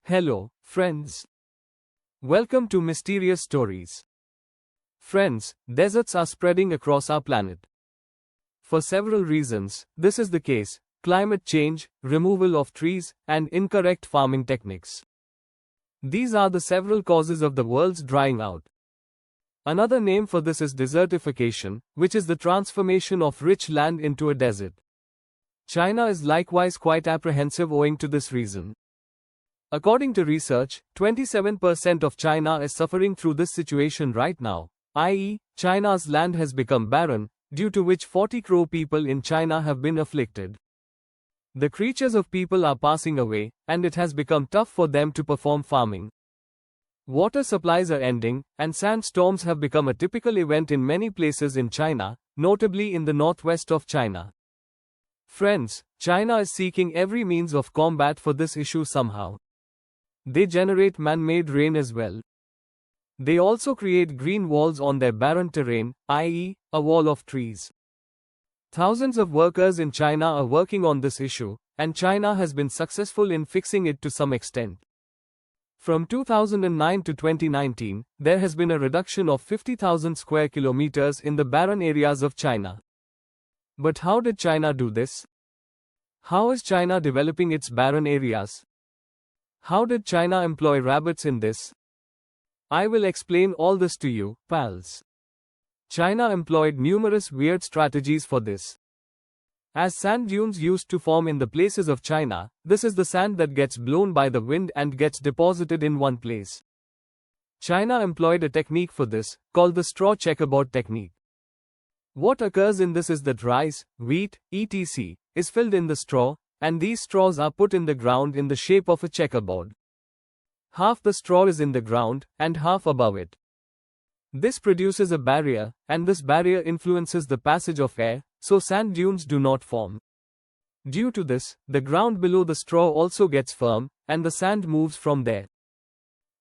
Hello, friends. Welcome to Mysterious Stories. Friends, deserts are spreading across our planet. For several reasons, this is the case: climate change, removal of trees, and incorrect farming techniques. These are the several causes of the world's drying out. Another name for this is desertification, which is the transformation of rich land into a desert. China is likewise quite apprehensive owing to this reason. According to research, 27% of China is suffering through this situation right now, i.e., China's land has become barren, due to which 40 crore people in China have been afflicted. The creatures of people are passing away, and it has become tough for them to perform farming. Water supplies are ending, and sandstorms have become a typical event in many places in China, notably in the northwest of China. Friends, China is seeking every means of combat for this issue somehow. They generate man-made rain as well. They also create green walls on their barren terrain, i.e., a wall of trees. Thousands of workers in China are working on this issue, and China has been successful in fixing it to some extent. From 2009 to 2019, there has been a reduction of 50,000 square kilometers in the barren areas of China. But how did China do this? How is China developing its barren areas? How did China employ rabbits in this? I will explain all this to you, pals. China employed numerous weird strategies for this. As sand dunes used to form in the places of China, this is the sand that gets blown by the wind and gets deposited in one place. China employed a technique for this, called the straw checkerboard technique. What occurs in this is that rice, wheat, etc., is filled in the straw, and these straws are put in the ground in the shape of a checkerboard. Half the straw is in the ground, and half above it. This produces a barrier, and this barrier influences the passage of air, so sand dunes do not form. Due to this, the ground below the straw also gets firm, and the sand moves from there.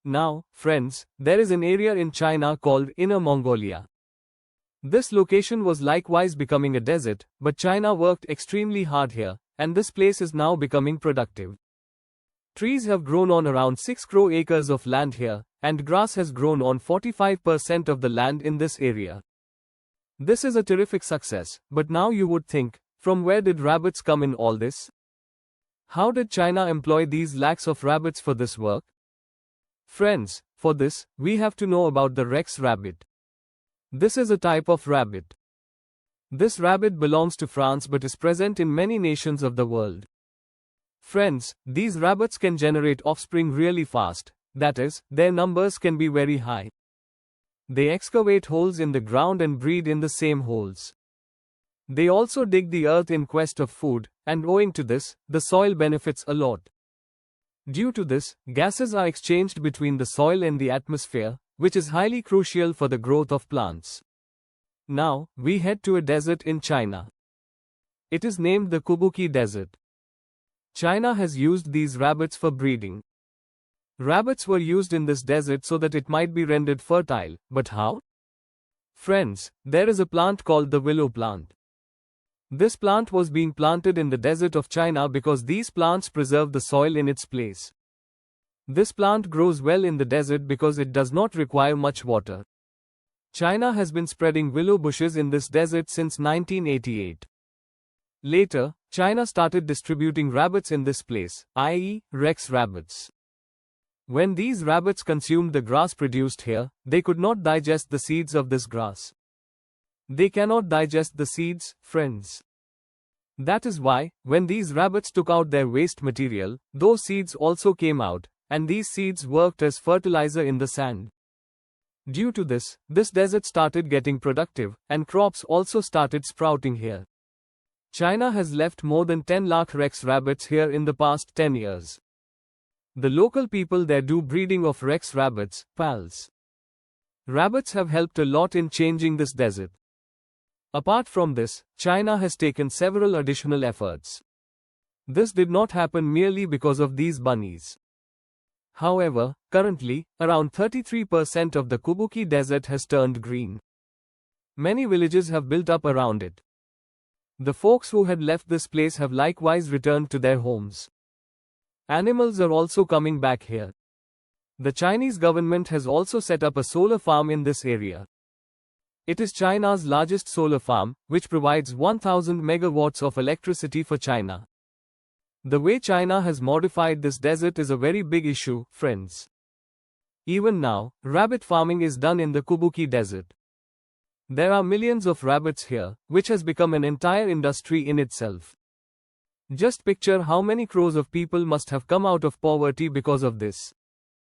Now, friends, there is an area in China called Inner Mongolia. This location was likewise becoming a desert, but China worked extremely hard here, and this place is now becoming productive. Trees have grown on around 6 crore acres of land here, and grass has grown on 45% of the land in this area. This is a terrific success, but now you would think, from where did rabbits come in all this? How did China employ these lakhs of rabbits for this work? Friends, for this, we have to know about the Rex rabbit. This is a type of rabbit. This rabbit belongs to France but is present in many nations of the world. Friends, these rabbits can generate offspring really fast, that is, their numbers can be very high. They excavate holes in the ground and breed in the same holes. They also dig the earth in quest of food, and owing to this, the soil benefits a lot. Due to this, gases are exchanged between the soil and the atmosphere, which is highly crucial for the growth of plants. Now, we head to a desert in China. It is named the Kubuqi Desert. China has used these rabbits for breeding. Rabbits were used in this desert so that it might be rendered fertile, but how? Friends, there is a plant called the willow plant. This plant was being planted in the desert of China because these plants preserve the soil in its place. This plant grows well in the desert because it does not require much water. China has been spreading willow bushes in this desert since 1988. Later, China started distributing rabbits in this place, i.e., Rex rabbits. When these rabbits consumed the grass produced here, they could not digest the seeds of this grass. They cannot digest the seeds, friends. That is why, when these rabbits took out their waste material, those seeds also came out, and these seeds worked as fertilizer in the sand. Due to this, this desert started getting productive, and crops also started sprouting here. China has left more than 10 lakh Rex rabbits here in the past 10 years. The local people there do breeding of Rex rabbits, pals. Rabbits have helped a lot in changing this desert. Apart from this, China has taken several additional efforts. This did not happen merely because of these bunnies. However, currently, around 33% of the Kubuqi Desert has turned green. Many villages have built up around it. The folks who had left this place have likewise returned to their homes. Animals are also coming back here. The Chinese government has also set up a solar farm in this area. It is China's largest solar farm, which provides 1000 megawatts of electricity for China. The way China has modified this desert is a very big issue, friends. Even now, rabbit farming is done in the Kubuqi desert. There are millions of rabbits here, which has become an entire industry in itself. Just picture how many crores of people must have come out of poverty because of this.